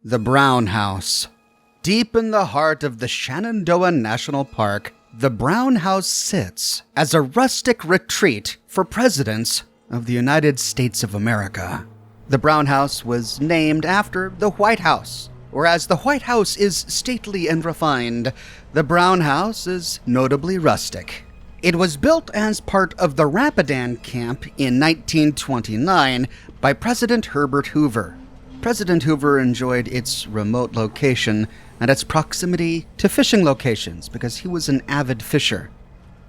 The Brown House. Deep in the heart of the Shenandoah National Park, the Brown House sits as a rustic retreat for presidents of the United States of America. The Brown House was named after the White House. Whereas the White House is stately and refined, the Brown House is notably rustic. It was built as part of the Rapidan Camp in 1929 by President Herbert Hoover. President Hoover enjoyed its remote location and its proximity to fishing locations because he was an avid fisher.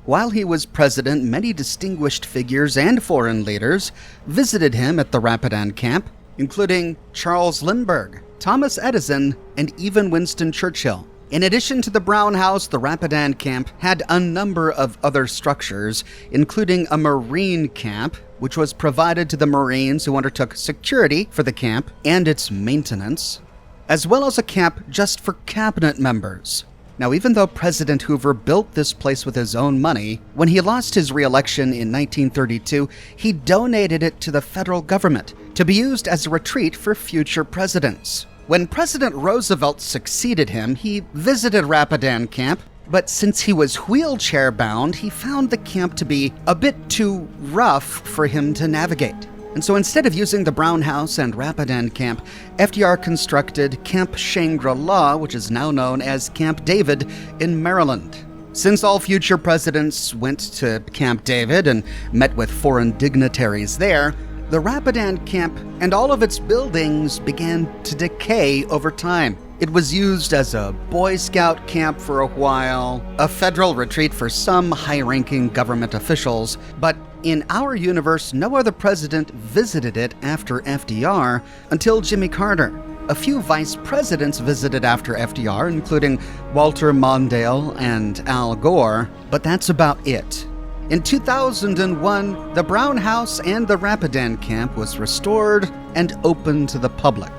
While he was president, many distinguished figures and foreign leaders visited him at the Rapidan Camp, including Charles Lindbergh, Thomas Edison, and even Winston Churchill. In addition to the Brown House, the Rapidan Camp had a number of other structures, including a Marine camp, which was provided to the Marines who undertook security for the camp and its maintenance, as well as a camp just for cabinet members. Now, even though President Hoover built this place with his own money, when he lost his re-election in 1932, he donated it to the federal government to be used as a retreat for future presidents. When President Roosevelt succeeded him, he visited Rapidan Camp, but since he was wheelchair-bound, he found the camp to be a bit too rough for him to navigate. And so instead of using the Brown House and Rapidan Camp, FDR constructed Camp Shangri-La, which is now known as Camp David in Maryland. Since all future presidents went to Camp David and met with foreign dignitaries there, the Rapidan Camp and all of its buildings began to decay over time. It was used as a Boy Scout camp for a while, a federal retreat for some high-ranking government officials, but in our universe, no other president visited it after FDR until Jimmy Carter. A few vice presidents visited after FDR, including Walter Mondale and Al Gore, but that's about it. In 2001, the Brown House and the Rapidan Camp was restored and open to the public.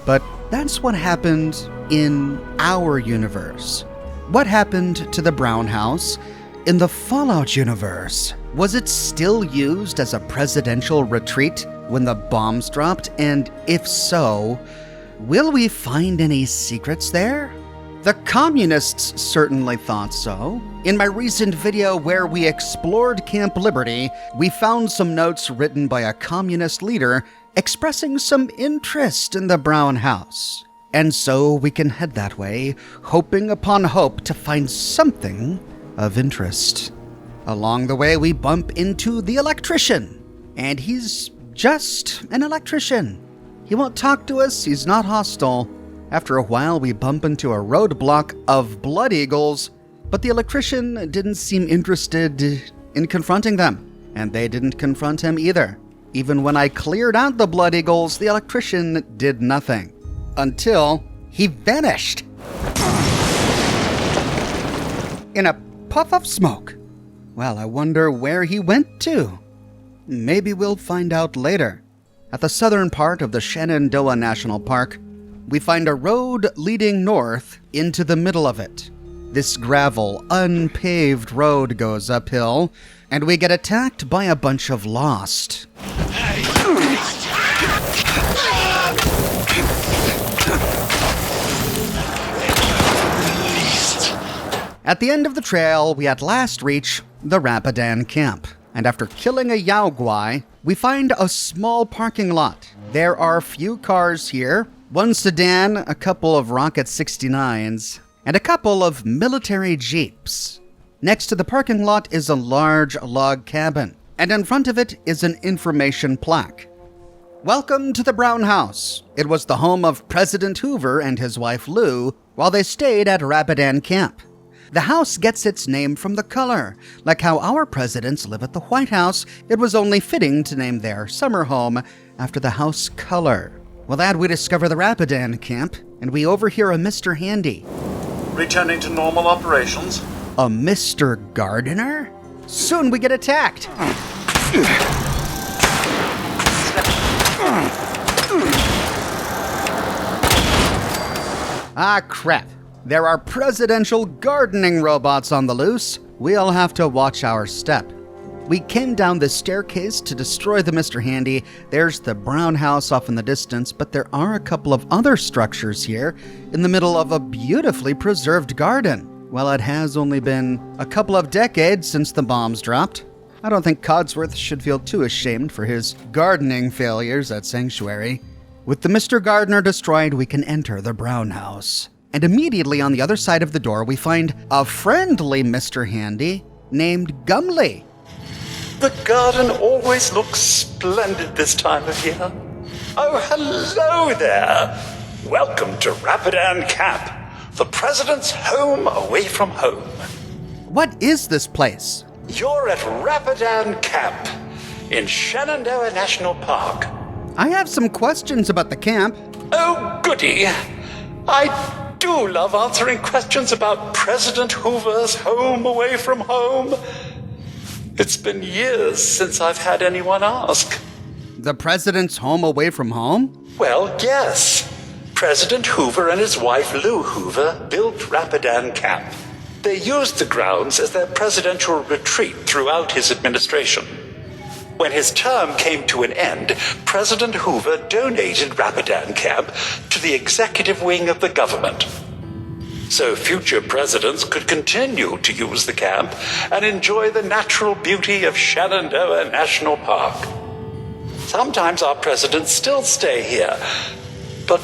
But that's what happened in our universe. What happened to the Brown House in the Fallout universe? Was it still used as a presidential retreat when the bombs dropped? And if so, will we find any secrets there? The communists certainly thought so. In my recent video where we explored Camp Liberty, we found some notes written by a communist leader expressing some interest in the Brown House. And so we can head that way, hoping upon hope to find something of interest. Along the way, we bump into the electrician, and he's just an electrician. He won't talk to us, he's not hostile. After a while, we bump into a roadblock of blood eagles, but the electrician didn't seem interested in confronting them, and they didn't confront him either. Even when I cleared out the blood eagles, the electrician did nothing. Until he vanished in a puff of smoke. Well, I wonder where he went to. Maybe we'll find out later. At the southern part of the Shenandoah National Park, we find a road leading north into the middle of it. This gravel, unpaved road goes uphill, and we get attacked by a bunch of lost. At the end of the trail, we at last reach the Rapidan Camp. And after killing a Yaoguai, we find a small parking lot. There are few cars here, one sedan, a couple of Rocket 69s, and a couple of military jeeps. Next to the parking lot is a large log cabin, and in front of it is an information plaque. Welcome to the Brown House. It was the home of President Hoover and his wife Lou while they stayed at Rapidan Camp. The house gets its name from the color. Like how our presidents live at the White House, it was only fitting to name their summer home after the house color. With that, we discover the Rapidan Camp, and we overhear a Mr. Handy. Returning to normal operations. A Mr. Gardener? Soon we get attacked. Ah, crap. There are presidential gardening robots on the loose. We'll have to watch our step. We came down the staircase to destroy the Mr. Handy. There's the brown house off in the distance, but there are a couple of other structures here in the middle of a beautifully preserved garden. While it has only been a couple of decades since the bombs dropped, I don't think Codsworth should feel too ashamed for his gardening failures at Sanctuary. With the Mr. Gardener destroyed, we can enter the brown house. And immediately on the other side of the door, we find a friendly Mr. Handy named Gumley. The garden always looks splendid this time of year. Oh, hello there. Welcome to Rapidan Camp, the President's home away from home. What is this place? You're at Rapidan Camp in Shenandoah National Park. I have some questions about the camp. Oh, goody. I do love answering questions about President Hoover's home away from home. It's been years since I've had anyone ask. The president's home away from home? Well, yes. President Hoover and his wife Lou Hoover built Rapidan Camp. They used the grounds as their presidential retreat throughout his administration. When his term came to an end, President Hoover donated Rapidan Camp to the executive wing of the government, so future presidents could continue to use the camp and enjoy the natural beauty of Shenandoah National Park. Sometimes our presidents still stay here, but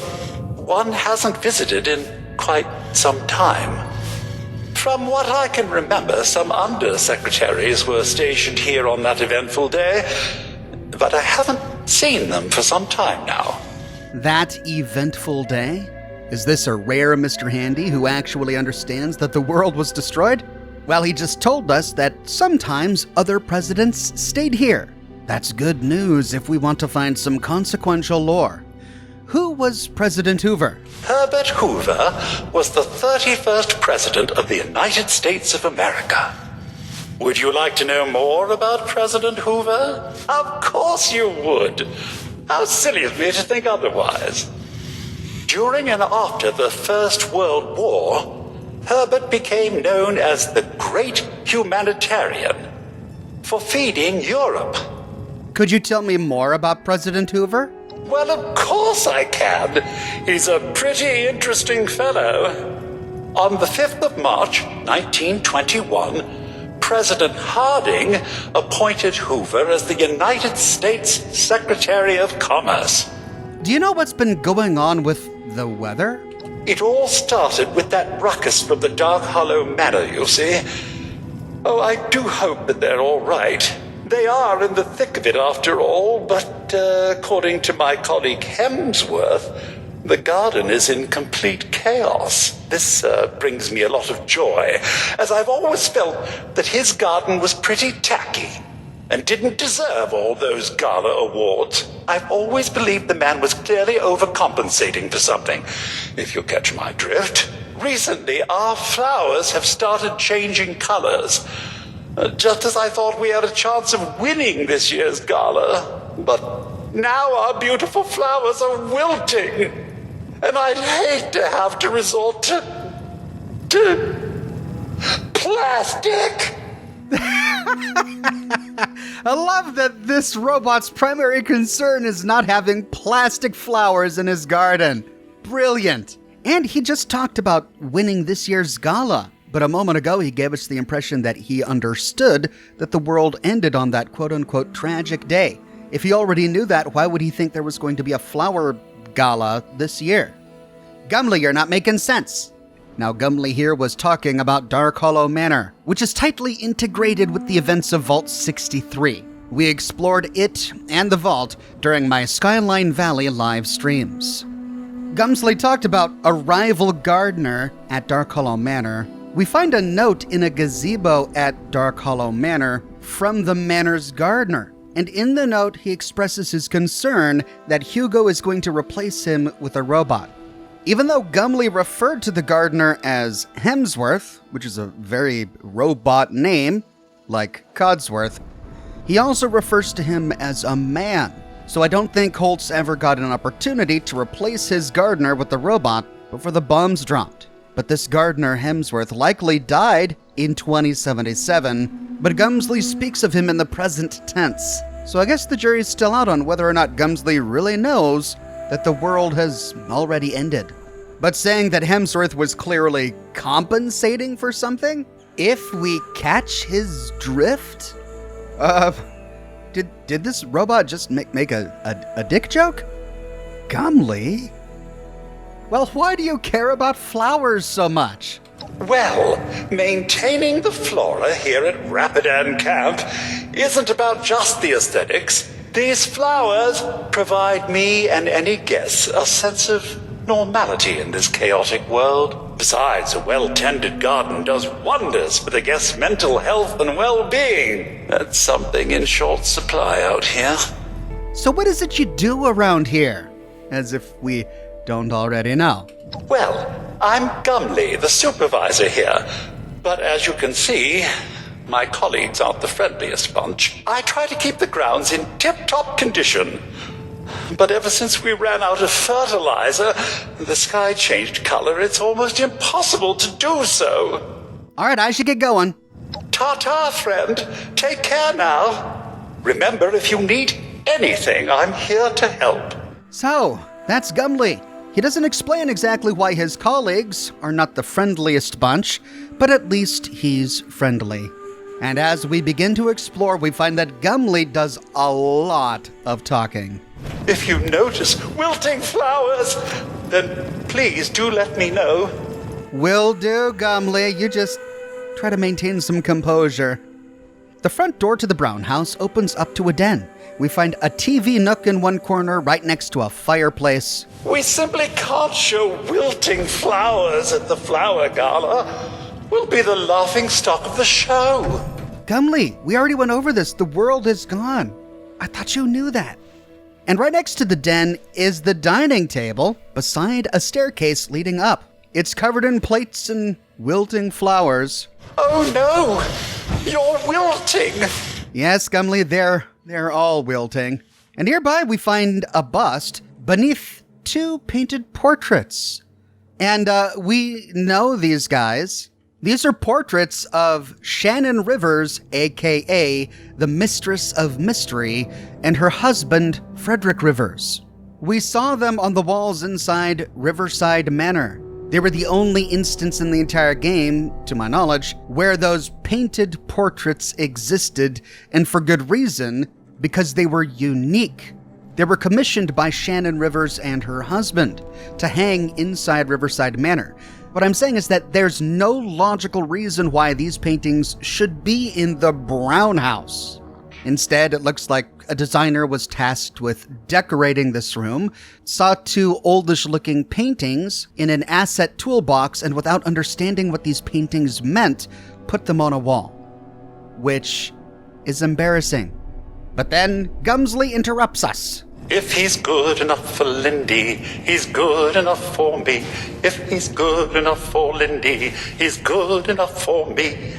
one hasn't visited in quite some time. From what I can remember, some undersecretaries were stationed here on that eventful day, but I haven't seen them for some time now. That eventful day? Is this a rare Mr. Handy who actually understands that the world was destroyed? Well, he just told us that sometimes other presidents stayed here. That's good news if we want to find some consequential lore. Who was President Hoover? Herbert Hoover was the 31st President of the United States of America. Would you like to know more about President Hoover? Of course you would. How silly of me to think otherwise. During and after the First World War, Herbert became known as the Great Humanitarian for feeding Europe. Could you tell me more about President Hoover? Well, of course I can. He's a pretty interesting fellow. On the 5th of March, 1921, President Harding appointed Hoover as the United States Secretary of Commerce. Do you know what's been going on with the weather? It all started with that ruckus from the Dark Hollow Manor, you see. Oh, I do hope that they're all right. They are in the thick of it after all, but according to my colleague Hemsworth, the garden is in complete chaos. This brings me a lot of joy, as I've always felt that his garden was pretty tacky and didn't deserve all those gala awards. I've always believed the man was clearly overcompensating for something, if you catch my drift. Recently, our flowers have started changing colors, just as I thought we had a chance of winning this year's gala. But now our beautiful flowers are wilting, and I'd hate to have to resort to plastic. I love that this robot's primary concern is not having plastic flowers in his garden. Brilliant. And he just talked about winning this year's gala. But a moment ago, he gave us the impression that he understood that the world ended on that quote-unquote tragic day. If he already knew that, why would he think there was going to be a flower gala this year? Gumley, you're not making sense. Now, Gumley here was talking about Dark Hollow Manor, which is tightly integrated with the events of Vault 63. We explored it and the vault during my Skyline Valley live streams. Gumsley talked about a rival gardener at Dark Hollow Manor. We find a note in a gazebo at Dark Hollow Manor from the manor's gardener. And in the note, he expresses his concern that Hugo is going to replace him with a robot. Even though Gumley referred to the gardener as Hemsworth, which is a very robot name, like Codsworth, he also refers to him as a man. So I don't think Holtz ever got an opportunity to replace his gardener with the robot before the bombs dropped. But this gardener Hemsworth likely died in 2077 but Gumsley speaks of him in the present tense. So I guess the jury's still out on whether or not Gumsley really knows that the world has already ended. But saying that Hemsworth was clearly compensating for something? If we catch his drift? Did this robot just make a dick joke? Gumley? Well, why do you care about flowers so much? Well, maintaining the flora here at Rapidan Camp isn't about just the aesthetics. These flowers provide me and any guest a sense of normality in this chaotic world. Besides, a well-tended garden does wonders for the guest's mental health and well-being. That's something in short supply out here. So what is it you do around here? As if we don't already know. Well, I'm Gumley, the supervisor here. But as you can see, my colleagues aren't the friendliest bunch. I try to keep the grounds in tip-top condition. But ever since we ran out of fertilizer, the sky changed color. It's almost impossible to do so. All right, I should get going. Ta-ta, friend. Take care now. Remember, if you need anything, I'm here to help. So, that's Gumley. He doesn't explain exactly why his colleagues are not the friendliest bunch, but at least he's friendly. And as we begin to explore, we find that Gumley does a lot of talking. If you notice wilting flowers, then please do let me know. Will do, Gumley. You just try to maintain some composure. The front door to the Brown house opens up to a den. We find a TV nook in one corner right next to a fireplace. We simply can't show wilting flowers at the flower gala. We'll be the laughing stock of the show. Gumley, we already went over this. The world is gone. I thought you knew that. And right next to the den is the dining table beside a staircase leading up. It's covered in plates and wilting flowers. Oh no! You're wilting! Yes, Gumley, they're all wilting. And nearby we find a bust beneath two painted portraits. And we know these guys. These are portraits of Shannon Rivers, a.k.a. the Mistress of Mystery, and her husband, Frederick Rivers. We saw them on the walls inside Riverside Manor. They were the only instance in the entire game, to my knowledge, where those painted portraits existed, and for good reason, because they were unique. They were commissioned by Shannon Rivers and her husband to hang inside Riverside Manor. What I'm saying is that there's no logical reason why these paintings should be in the Brown house. Instead, it looks like a designer was tasked with decorating this room, saw two oldish-looking paintings in an asset toolbox, and without understanding what these paintings meant, put them on a wall. Which is embarrassing. But then Gumsley interrupts us. If he's good enough for Lindy, he's good enough for me. If he's good enough for Lindy, he's good enough for me.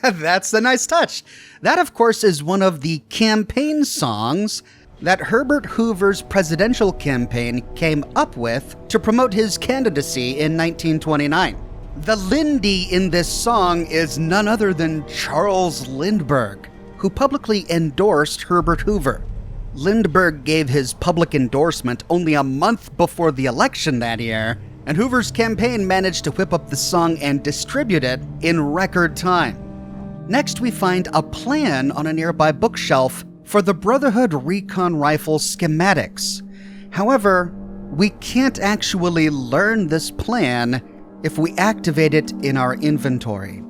That's a nice touch. That, of course, is one of the campaign songs that Herbert Hoover's presidential campaign came up with to promote his candidacy in 1929. The Lindy in this song is none other than Charles Lindbergh, who publicly endorsed Herbert Hoover. Lindbergh gave his public endorsement only a month before the election that year, and Hoover's campaign managed to whip up the song and distribute it in record time. Next, we find a plan on a nearby bookshelf for the Brotherhood Recon Rifle schematics. However, we can't actually learn this plan if we activate it in our inventory.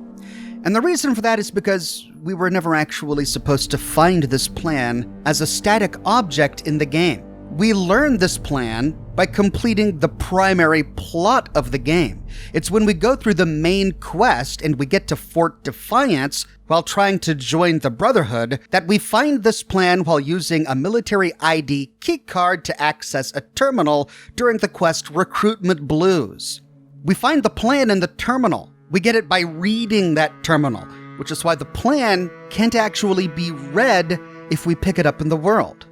And the reason for that is because we were never actually supposed to find this plan as a static object in the game. We learn this plan by completing the primary plot of the game. It's when we go through the main quest and we get to Fort Defiance while trying to join the Brotherhood that we find this plan while using a military ID keycard to access a terminal during the quest Recruitment Blues. We find the plan in the terminal. We get it by reading that terminal, which is why the plan can't actually be read if we pick it up in the world.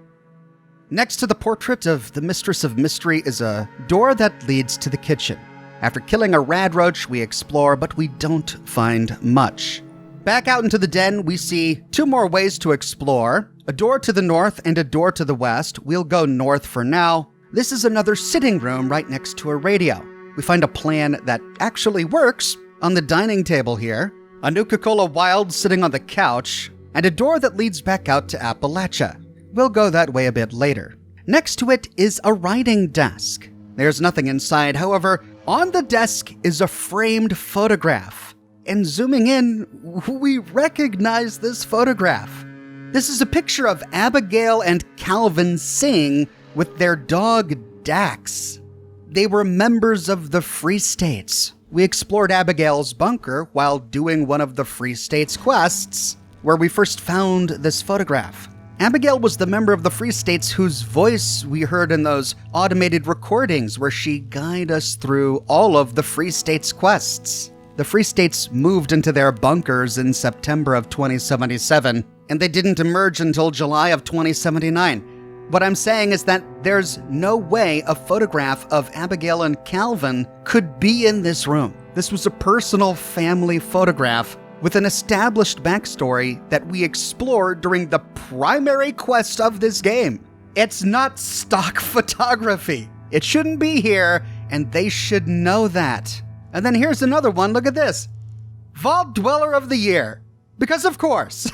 Next to the portrait of the Mistress of Mystery is a door that leads to the kitchen. After killing a rad roach, we explore, but we don't find much. Back out into the den, we see two more ways to explore. A door to the north and a door to the west. We'll go north for now. This is another sitting room right next to a radio. We find a plan that actually works on the dining table here. A Nuka-Cola Wild sitting on the couch, and a door that leads back out to Appalachia. We'll go that way a bit later. Next to it is a writing desk. There's nothing inside, however, on the desk is a framed photograph. And zooming in, we recognize this photograph. This is a picture of Abigail and Calvin Singh with their dog Dax. They were members of the Free States. We explored Abigail's bunker while doing one of the Free States quests, where we first found this photograph. Abigail was the member of the Free States whose voice we heard in those automated recordings where she guided us through all of the Free States quests. The Free States moved into their bunkers in September of 2077, and they didn't emerge until July of 2079. What I'm saying is that there's no way a photograph of Abigail and Calvin could be in this room. This was a personal family photograph with an established backstory that we explored during the primary quest of this game. It's not stock photography. It shouldn't be here, and they should know that. And then here's another one. Look at this. Vault Dweller of the Year. Because of course.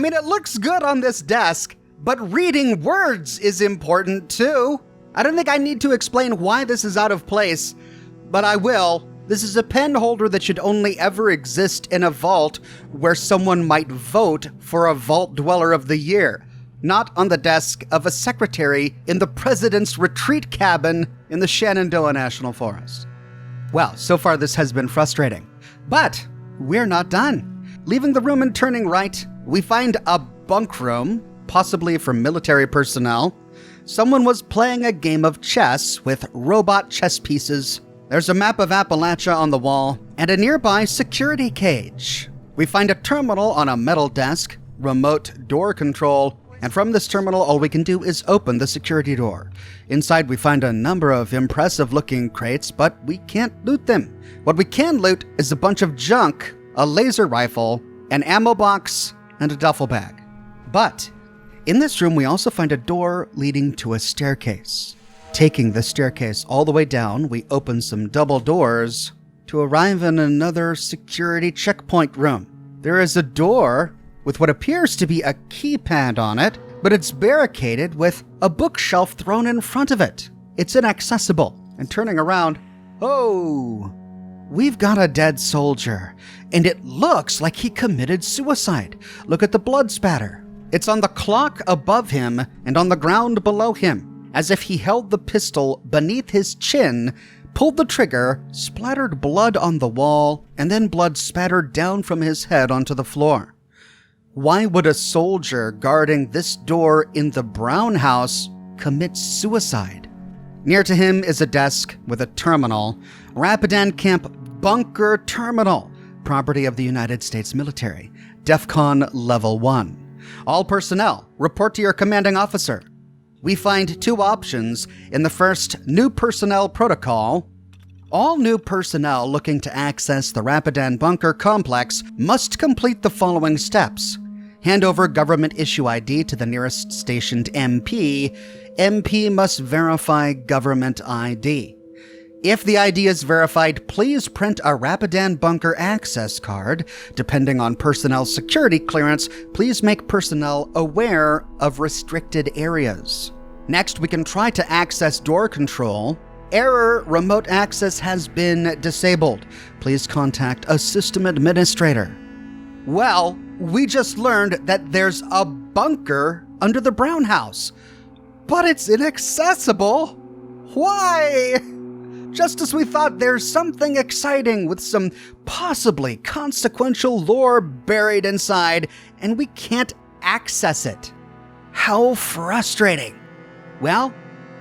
It looks good on this desk, but reading words is important too. I don't think I need to explain why this is out of place, but I will. This is a pen holder that should only ever exist in a vault where someone might vote for a Vault Dweller of the Year, not on the desk of a secretary in the President's Retreat Cabin in the Shenandoah National Forest. Well, so far this has been frustrating, but we're not done. Leaving the room and turning right, we find a bunk room, possibly for military personnel. Someone was playing a game of chess with robot chess pieces. There's a map of Appalachia on the wall and a nearby security cage. We find a terminal on a metal desk, remote door control, and from this terminal all we can do is open the security door. Inside we find a number of impressive looking crates, but we can't loot them. What we can loot is a bunch of junk, a laser rifle, an ammo box, and a duffel bag. But in this room, we also find a door leading to a staircase. Taking the staircase all the way down, we open some double doors to arrive in another security checkpoint room. There is a door with what appears to be a keypad on it, but it's barricaded with a bookshelf thrown in front of it. It's inaccessible. And turning around, oh, we've got a dead soldier, and it looks like he committed suicide. Look at the blood spatter. It's on the clock above him and on the ground below him, as if he held the pistol beneath his chin, pulled the trigger, splattered blood on the wall, and then blood spattered down from his head onto the floor. Why would a soldier guarding this door in the Brown House commit suicide? Near to him is a desk with a terminal, Rapidan Camp Bunker Terminal, property of the United States military, DEFCON Level 1. All personnel, report to your commanding officer. We find two options in the first New Personnel Protocol. All new personnel looking to access the Rapidan Bunker Complex must complete the following steps. Hand over government issue ID to the nearest stationed MP. MP must verify government ID. If the ID is verified, please print a Rapidan Bunker access card. Depending on personnel security clearance, please make personnel aware of restricted areas. Next, we can try to access door control. Error, remote access has been disabled. Please contact a system administrator. Well, we just learned that there's a bunker under the Brown House, but it's inaccessible. Why? Just as we thought there's something exciting with some possibly consequential lore buried inside, and we can't access it. How frustrating. Well,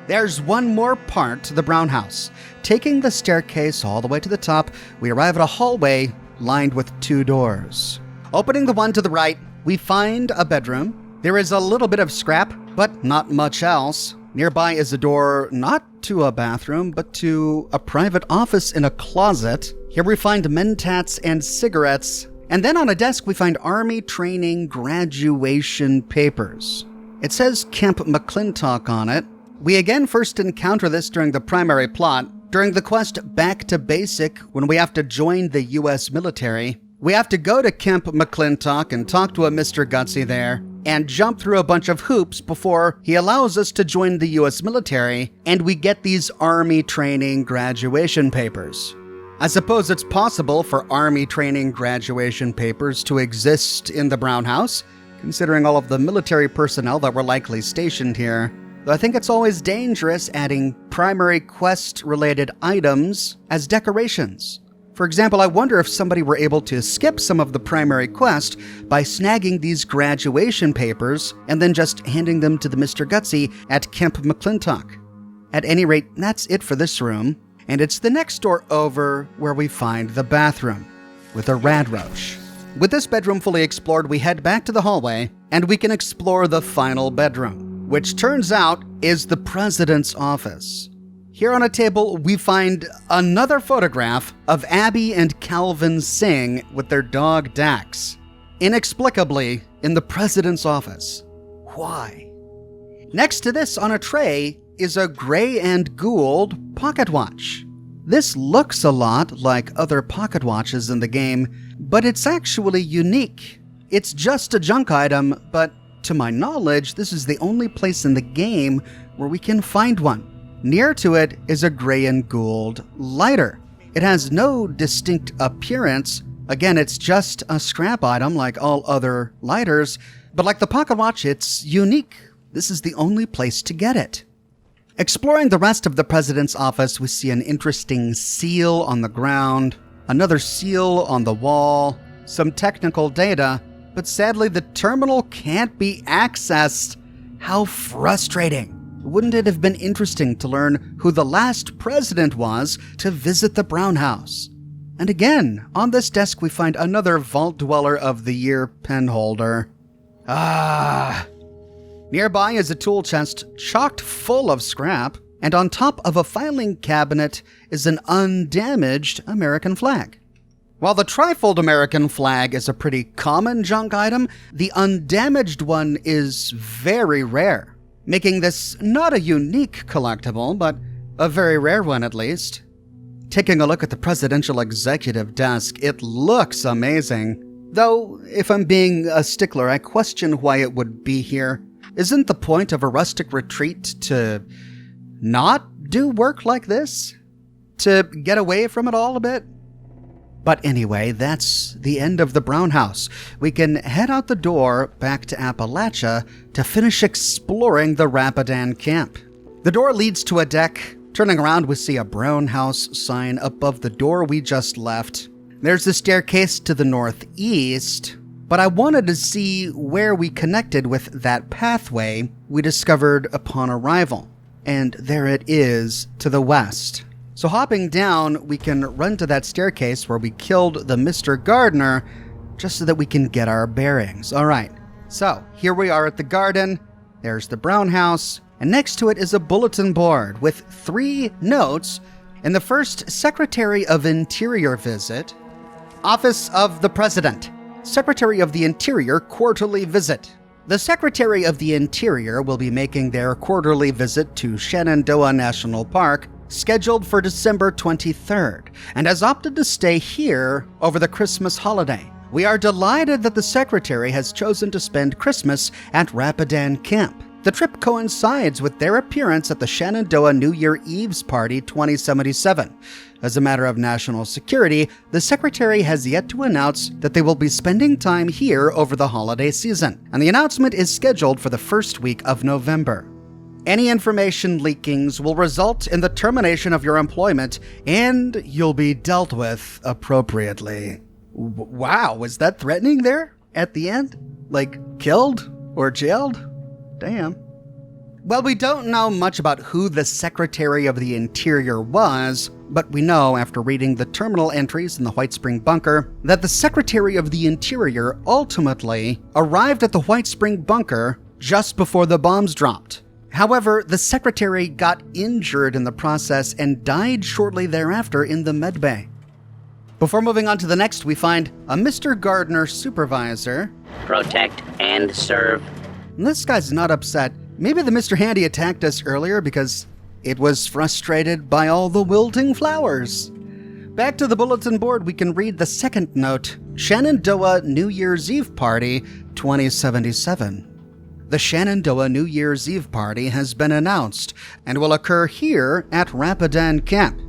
there's one more part to the Brown House. Taking the staircase all the way to the top, we arrive at a hallway lined with two doors. Opening the one to the right, we find a bedroom. There is a little bit of scrap, but not much else. Nearby is a door not to a bathroom, but to a private office in a closet. Here we find mentats and cigarettes. And then on a desk we find Army training graduation papers. It says Camp McClintock on it. We again first encounter this during the primary plot. During the quest Back to Basic, when we have to join the US military, we have to go to Camp McClintock and talk to a Mr. Gutsy there, and jump through a bunch of hoops before he allows us to join the US military, and we get these Army training graduation papers. I suppose it's possible for Army training graduation papers to exist in the Brown House, considering all of the military personnel that were likely stationed here. Though I think it's always dangerous adding primary quest-related items as decorations. For example, I wonder if somebody were able to skip some of the primary quest by snagging these graduation papers and then just handing them to the Mr. Gutsy at Camp McClintock. At any rate, that's it for this room, and it's the next door over where we find the bathroom with a rad roach. With this bedroom fully explored, we head back to the hallway and we can explore the final bedroom, which turns out is the president's office. Here on a table, we find another photograph of Abby and Calvin Singh with their dog Dax, inexplicably in the president's office. Why? Next to this on a tray is a Gray and Gould pocket watch. This looks a lot like other pocket watches in the game, but it's actually unique. It's just a junk item, but to my knowledge, this is the only place in the game where we can find one. Near to it is a Gray and Gould lighter. It has no distinct appearance. Again, it's just a scrap item like all other lighters, but like the pocket watch, it's unique. This is the only place to get it. Exploring the rest of the president's office, we see an interesting seal on the ground, another seal on the wall, some technical data, but sadly the terminal can't be accessed. How frustrating. Wouldn't it have been interesting to learn who the last president was to visit the Brown House? And again, on this desk we find another Vault Dweller of the Year pen holder. Nearby is a tool chest chocked full of scrap, and on top of a filing cabinet is an undamaged American flag. While the trifold American flag is a pretty common junk item, the undamaged one is very rare, making this not a unique collectible, but a very rare one at least. Taking a look at the presidential executive desk, it looks amazing. Though, if I'm being a stickler, I question why it would be here. Isn't the point of a rustic retreat to not do work like this? To get away from it all a bit? But anyway, that's the end of the Brown House. We can head out the door back to Appalachia to finish exploring the Rapidan Camp. The door leads to a deck. Turning around, we see a Brown House sign above the door we just left. There's a staircase to the northeast, but I wanted to see where we connected with that pathway we discovered upon arrival. And there it is to the west. So hopping down, we can run to that staircase where we killed the Mr. Gardener, just so that we can get our bearings. All right, so here we are at the garden. There's the Brown House, and next to it is a bulletin board with 3 notes. In the first, Secretary of Interior visit, Office of the President, Secretary of the Interior quarterly visit. The Secretary of the Interior will be making their quarterly visit to Shenandoah National Park, scheduled for December 23rd, and has opted to stay here over the Christmas holiday. We are delighted that the Secretary has chosen to spend Christmas at Rapidan Camp. The trip coincides with their appearance at the Shenandoah New Year Eve's Party 2077. As a matter of national security, the Secretary has yet to announce that they will be spending time here over the holiday season, and the announcement is scheduled for the first week of November. Any information leakings will result in the termination of your employment, and you'll be dealt with appropriately. Wow, was that threatening there at the end? Like, killed or jailed? Damn. Well, we don't know much about who the Secretary of the Interior was, but we know after reading the terminal entries in the White Spring Bunker that the Secretary of the Interior ultimately arrived at the White Spring Bunker just before the bombs dropped. However, the secretary got injured in the process and died shortly thereafter in the medbay. Before moving on to the next, we find a Mr. Gardner supervisor. Protect and serve. And this guy's not upset. Maybe the Mr. Handy attacked us earlier because it was frustrated by all the wilting flowers. Back to the bulletin board, we can read the second note. Shenandoah New Year's Eve Party 2077. The Shenandoah New Year's Eve Party has been announced and will occur here at Rapidan Camp.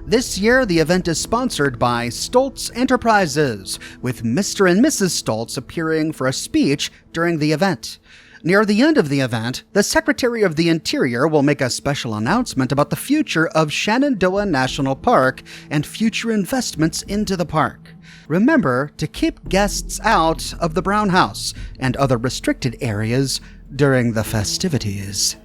This year, the event is sponsored by Stoltz Enterprises, with Mr. and Mrs. Stoltz appearing for a speech during the event. Near the end of the event, the Secretary of the Interior will make a special announcement about the future of Shenandoah National Park and future investments into the park. Remember to keep guests out of the Brown House and other restricted areas during the festivities.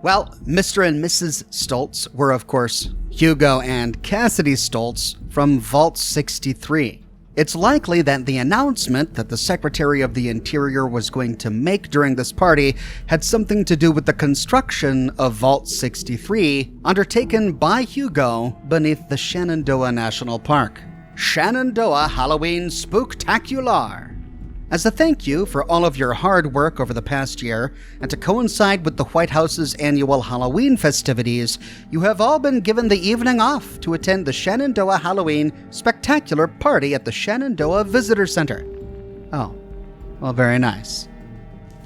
Well, Mr. and Mrs. Stoltz were, of course, Hugo and Cassidy Stoltz from Vault 63. It's likely that the announcement that the Secretary of the Interior was going to make during this party had something to do with the construction of Vault 63, undertaken by Hugo beneath the Shenandoah National Park. Shenandoah Halloween Spooktacular! As a thank you for all of your hard work over the past year, and to coincide with the White House's annual Halloween festivities, you have all been given the evening off to attend the Shenandoah Halloween Spectacular Party at the Shenandoah Visitor Center. Oh, well, very nice.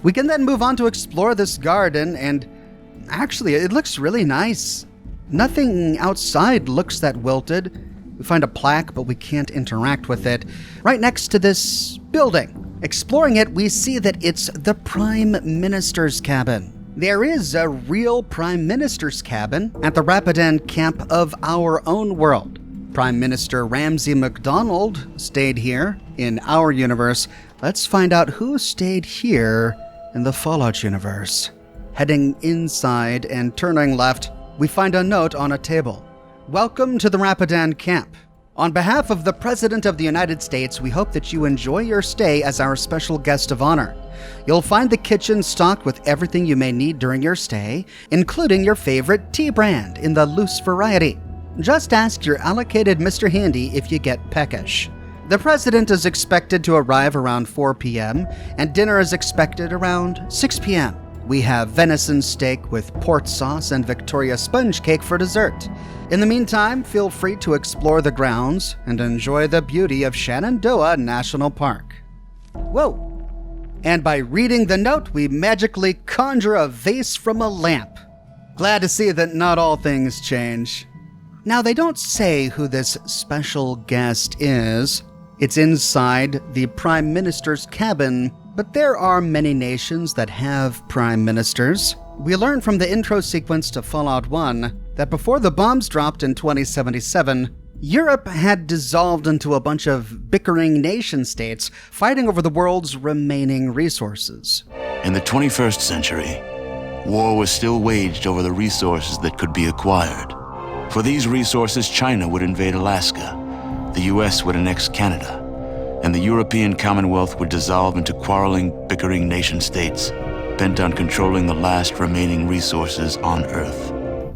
We can then move on to explore this garden, and actually, it looks really nice. Nothing outside looks that wilted. We find a plaque, but we can't interact with it. Right next to this building. Exploring it, we see that it's the Prime Minister's cabin. There is a real Prime Minister's cabin at the Rapidan Camp of our own world. Prime Minister Ramsay MacDonald stayed here in our universe. Let's find out who stayed here in the Fallout universe. Heading inside and turning left, we find a note on a table. Welcome to the Rapidan Camp. On behalf of the President of the United States, we hope that you enjoy your stay as our special guest of honor. You'll find the kitchen stocked with everything you may need during your stay, including your favorite tea brand in the loose variety. Just ask your allocated Mr. Handy if you get peckish. The President is expected to arrive around 4 p.m., and dinner is expected around 6 p.m. We have venison steak with port sauce and Victoria sponge cake for dessert. In the meantime, feel free to explore the grounds and enjoy the beauty of Shenandoah National Park. Whoa! And by reading the note, we magically conjure a vase from a lamp. Glad to see that not all things change. Now, they don't say who this special guest is. It's inside the Prime Minister's cabin, but there are many nations that have Prime Ministers. We learn from the intro sequence to Fallout 1 that before the bombs dropped in 2077, Europe had dissolved into a bunch of bickering nation-states fighting over the world's remaining resources. In the 21st century, war was still waged over the resources that could be acquired. For these resources, China would invade Alaska, the US would annex Canada, and the European Commonwealth would dissolve into quarreling, bickering nation-states, bent on controlling the last remaining resources on Earth.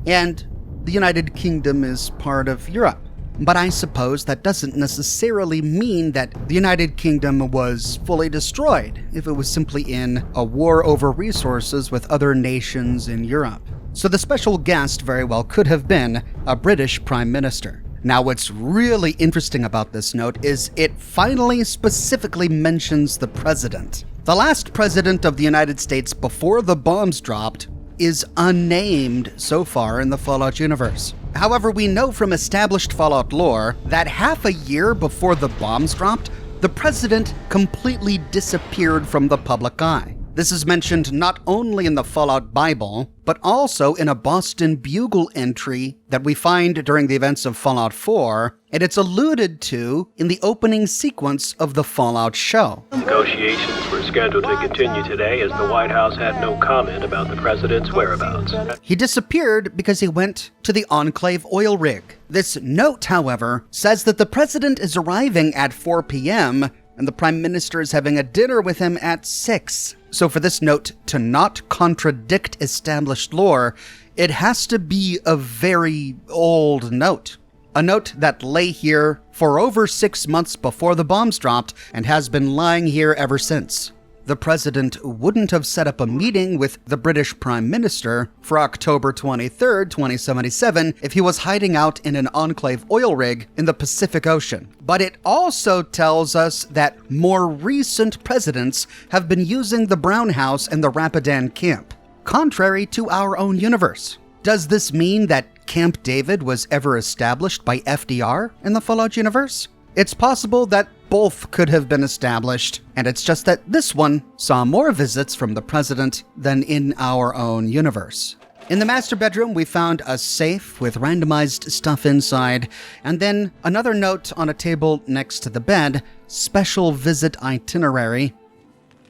And the United Kingdom is part of Europe. But I suppose that doesn't necessarily mean that the United Kingdom was fully destroyed if it was simply in a war over resources with other nations in Europe. So the special guest very well could have been a British Prime Minister. Now, what's really interesting about this note is it finally specifically mentions the president. The last president of the United States before the bombs dropped is unnamed so far in the Fallout universe. However, we know from established Fallout lore that half a year before the bombs dropped, the president completely disappeared from the public eye. This is mentioned not only in the Fallout Bible, but also in a Boston Bugle entry that we find during the events of Fallout 4, and it's alluded to in the opening sequence of the Fallout show. Negotiations were scheduled to continue today as the White House had no comment about the president's whereabouts. He disappeared because he went to the Enclave oil rig. This note, however, says that the president is arriving at 4 p.m., and the Prime Minister is having a dinner with him at 6. So for this note to not contradict established lore, it has to be a very old note. A note that lay here for over 6 months before the bombs dropped and has been lying here ever since. The president wouldn't have set up a meeting with the British Prime Minister for October 23, 2077 if he was hiding out in an enclave oil rig in the Pacific Ocean. But it also tells us that more recent presidents have been using the Brown House and the Rapidan Camp, contrary to our own universe. Does this mean that Camp David was ever established by FDR in the Fallout universe? It's possible that both could have been established, and it's just that this one saw more visits from the president than in our own universe. In the master bedroom, we found a safe with randomized stuff inside, and then another note on a table next to the bed, special visit itinerary.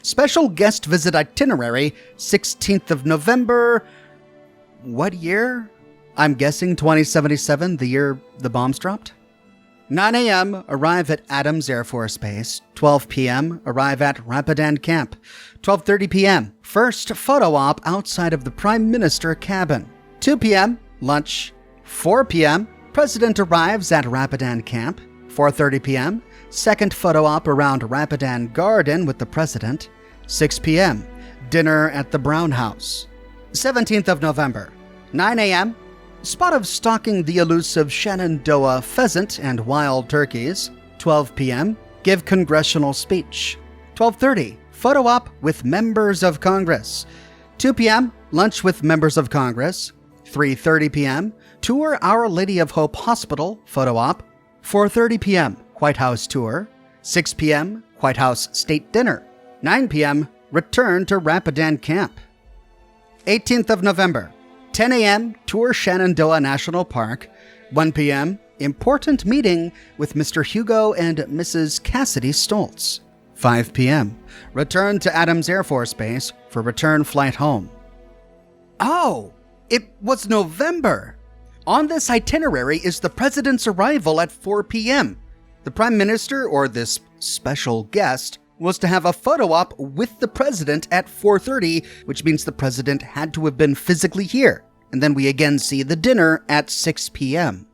Special guest visit itinerary, 16th of November. What year? I'm guessing 2077, the year the bombs dropped. 9 a.m., arrive at Adams Air Force Base. 12 p.m., arrive at Rapidan Camp. 12:30 p.m., first photo op outside of the Prime Minister cabin. 2 p.m., lunch. 4 p.m., President arrives at Rapidan Camp. 4:30 p.m., second photo op around Rapidan Garden with the President. 6 p.m., dinner at the Brown House. 17th of November, 9 a.m., spot of stalking the elusive Shenandoah pheasant and wild turkeys. 12 p.m., give congressional speech. 12:30, photo op with members of Congress. 2 p.m., lunch with members of Congress. 3:30 p.m., tour Our Lady of Hope Hospital, photo op. 4:30 p.m., White House tour. 6 p.m., White House state dinner. 9 p.m., return to Rapidan Camp. 18th of November, 10 a.m., tour Shenandoah National Park. 1 p.m., important meeting with Mr. Hugo and Mrs. Cassidy Stoltz. 5 p.m., return to Adams Air Force Base for return flight home. Oh, it was November. On this itinerary is the president's arrival at 4 p.m. The Prime Minister, or this special guest, was to have a photo op with the president at 4:30, which means the president had to have been physically here. And then we again see the dinner at 6 p.m.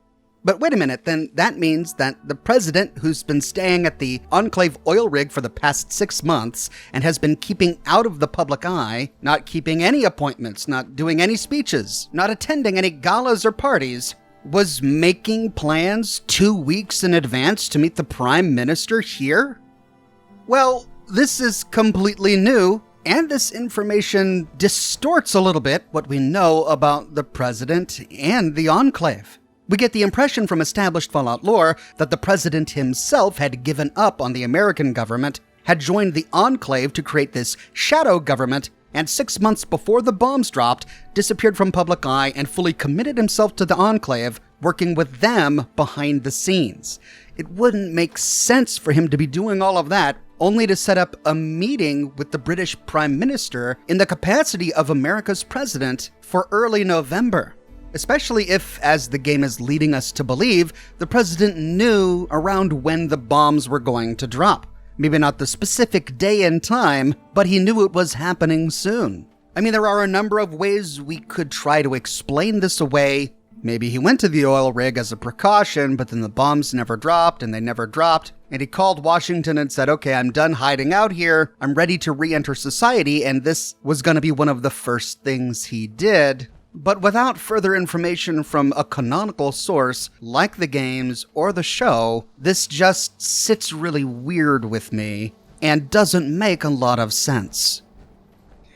But wait a minute, then that means that the president, who's been staying at the Enclave oil rig for the past 6 months and has been keeping out of the public eye, not keeping any appointments, not doing any speeches, not attending any galas or parties, was making plans 2 weeks in advance to meet the Prime Minister here? Well, this is completely new, and this information distorts a little bit what we know about the president and the Enclave. We get the impression from established Fallout lore that the president himself had given up on the American government, had joined the Enclave to create this shadow government, and 6 months before the bombs dropped, disappeared from public eye and fully committed himself to the Enclave, working with them behind the scenes. It wouldn't make sense for him to be doing all of that only to set up a meeting with the British Prime Minister in the capacity of America's president for early November. Especially if, as the game is leading us to believe, the president knew around when the bombs were going to drop. Maybe not the specific day and time, but he knew it was happening soon. I mean, there are a number of ways we could try to explain this away. Maybe he went to the oil rig as a precaution, but then the bombs never dropped, and they never dropped. And he called Washington and said, okay, I'm done hiding out here. I'm ready to re-enter society, and this was going to be one of the first things he did. But without further information from a canonical source, like the games or the show, this just sits really weird with me and doesn't make a lot of sense.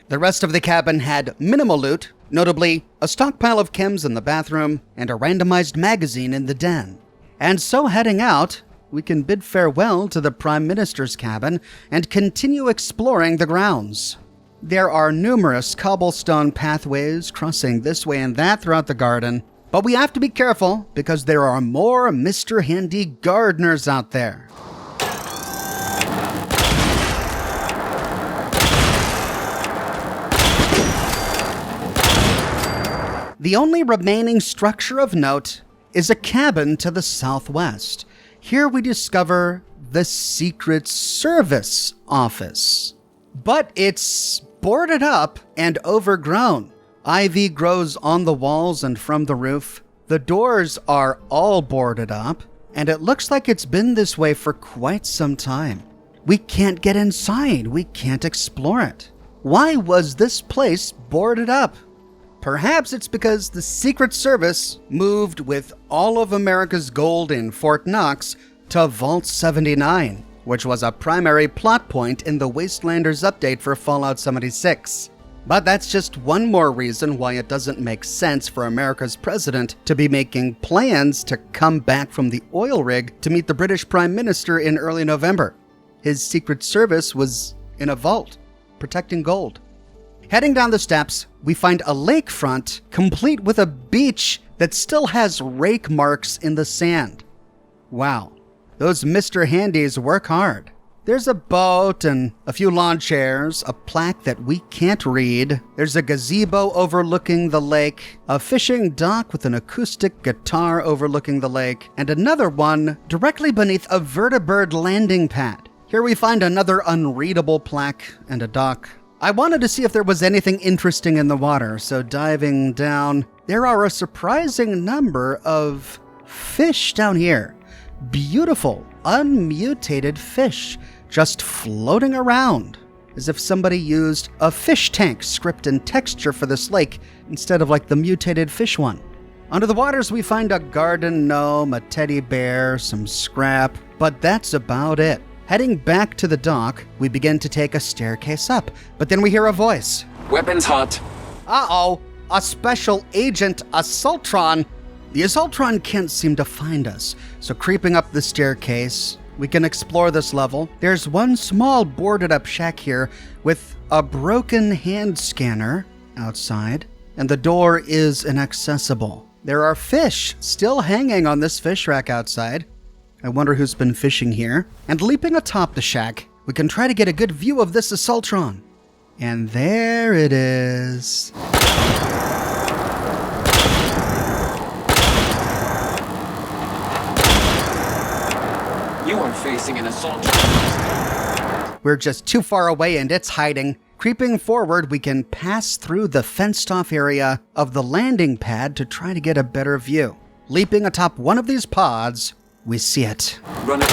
The rest of the cabin had minimal loot, notably a stockpile of chems in the bathroom and a randomized magazine in the den. And so heading out, we can bid farewell to the Prime Minister's cabin and continue exploring the grounds. There are numerous cobblestone pathways crossing this way and that throughout the garden, but we have to be careful because there are more Mr. Handy gardeners out there. The only remaining structure of note is a cabin to the southwest. Here we discover the Secret Service office. But it's boarded up and overgrown. Ivy grows on the walls and from the roof. The doors are all boarded up, and it looks like it's been this way for quite some time. We can't get inside. We can't explore it. Why was this place boarded up? Perhaps it's because the Secret Service moved with all of America's gold in Fort Knox to Vault 79, which was a primary plot point in the Wastelanders update for Fallout 76. But that's just one more reason why it doesn't make sense for America's president to be making plans to come back from the oil rig to meet the British Prime Minister in early November. His Secret Service was in a vault, protecting gold. Heading down the steps, we find a lakefront complete with a beach that still has rake marks in the sand. Wow, those Mr. Handies work hard. There's a boat and a few lawn chairs, a plaque that we can't read. There's a gazebo overlooking the lake, a fishing dock with an acoustic guitar overlooking the lake, and another one directly beneath a vertibird landing pad. Here we find another unreadable plaque and a dock. I wanted to see if there was anything interesting in the water, so diving down, there are a surprising number of fish down here. Beautiful, unmutated fish just floating around, as if somebody used a fish tank script and texture for this lake instead of like the mutated fish one. Under the waters, we find a garden gnome, a teddy bear, some scrap, but that's about it. Heading back to the dock, we begin to take a staircase up, but then we hear a voice. Weapons hot. Uh-oh, a special agent Assaultron. The Assaultron can't seem to find us, so creeping up the staircase, we can explore this level. There's one small boarded up shack here with a broken hand scanner outside, and the door is inaccessible. There are fish still hanging on this fish rack outside. I wonder who's been fishing here. And leaping atop the shack, we can try to get a good view of this Assaultron. And there it is. You are facing an Assaultron. We're just too far away and it's hiding. Creeping forward, we can pass through the fenced-off area of the landing pad to try to get a better view. Leaping atop one of these pods, we see it. Run it.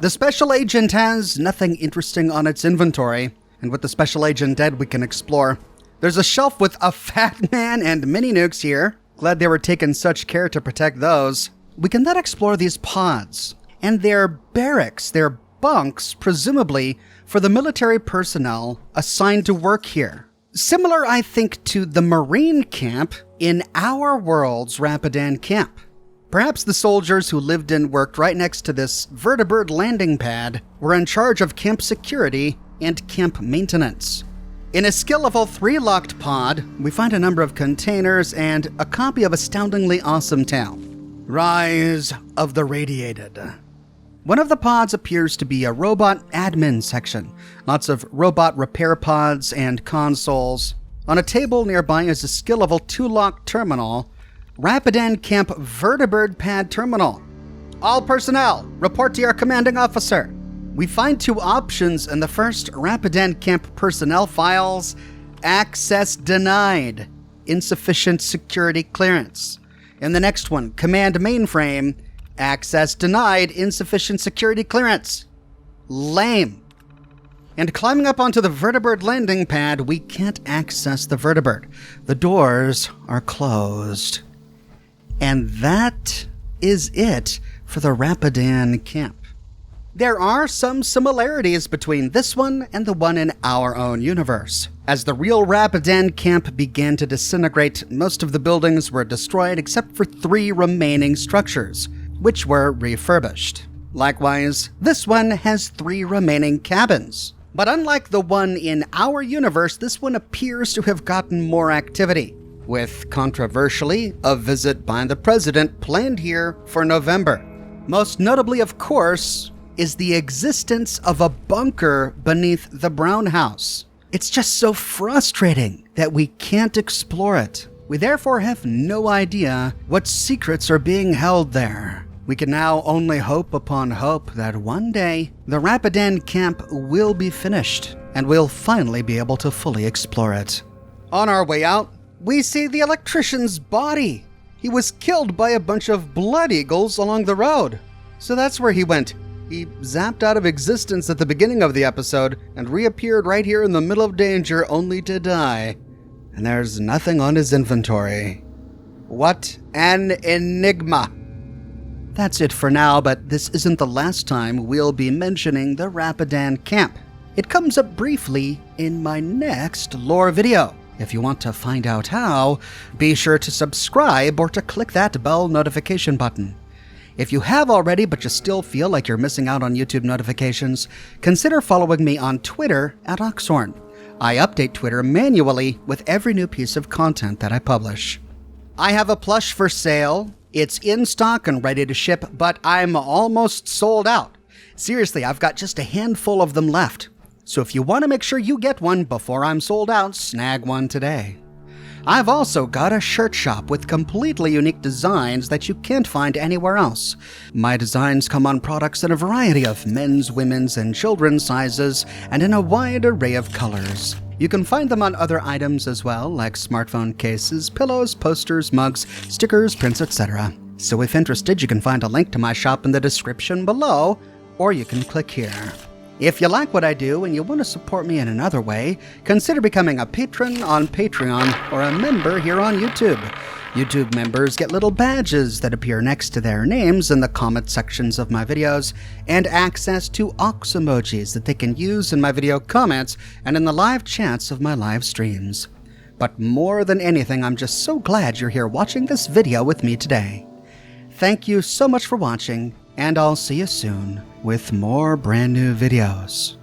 The special agent has nothing interesting on its inventory, and with the special agent dead, we can explore. There's a shelf with a fat man and mini nukes here. Glad they were taking such care to protect those. We can then explore these pods, and they're barracks, they're bunks, presumably for the military personnel assigned to work here. Similar, I think, to the Marine camp in our world's Rapidan Camp. Perhaps the soldiers who lived and worked right next to this vertibird landing pad were in charge of camp security and camp maintenance. In a skill level 3 locked pod, we find a number of containers and a copy of Astoundingly Awesome Tale, Rise of the Radiated. One of the pods appears to be a robot admin section. Lots of robot repair pods and consoles. On a table nearby is a skill level 2 locked terminal, Rapidan Camp Vertibird Pad Terminal. All personnel, report to your commanding officer. We find 2 options in the first Rapidan Camp personnel files. Access denied, insufficient security clearance. In the next one, command mainframe, access denied, insufficient security clearance. Lame. And climbing up onto the vertibird landing pad, we can't access the vertibird. The doors are closed. And that is it for the Rapidan Camp. There are some similarities between this one and the one in our own universe. As the real Rapidan Camp began to disintegrate, most of the buildings were destroyed except for 3 remaining structures, which were refurbished. Likewise, this one has 3 remaining cabins. But unlike the one in our universe, this one appears to have gotten more activity, with, controversially, a visit by the president planned here for November. Most notably, of course, is the existence of a bunker beneath the Brown House. It's just so frustrating that we can't explore it. We therefore have no idea what secrets are being held there. We can now only hope upon hope that one day the Rapidan Camp will be finished and we'll finally be able to fully explore it. On our way out, we see the electrician's body. He was killed by a bunch of blood eagles along the road. So that's where he went. He zapped out of existence at the beginning of the episode and reappeared right here in the middle of danger only to die. And there's nothing on his inventory. What an enigma! That's it for now, but this isn't the last time we'll be mentioning the Rapidan Camp. It comes up briefly in my next lore video. If you want to find out how, be sure to subscribe or to click that bell notification button. If you have already but you still feel like you're missing out on YouTube notifications, consider following me on Twitter at Oxhorn. I update Twitter manually with every new piece of content that I publish. I have a plush for sale. It's in stock and ready to ship, but I'm almost sold out. Seriously, I've got just a handful of them left. So if you want to make sure you get one before I'm sold out, snag one today. I've also got a shirt shop with completely unique designs that you can't find anywhere else. My designs come on products in a variety of men's, women's, and children's sizes, and in a wide array of colors. You can find them on other items as well, like smartphone cases, pillows, posters, mugs, stickers, prints, etc. So if interested, you can find a link to my shop in the description below, or you can click here. If you like what I do and you want to support me in another way, consider becoming a patron on Patreon or a member here on YouTube. YouTube members get little badges that appear next to their names in the comment sections of my videos, and access to ox emojis that they can use in my video comments and in the live chats of my live streams. But more than anything, I'm just so glad you're here watching this video with me today. Thank you so much for watching, and I'll see you soon with more brand new videos.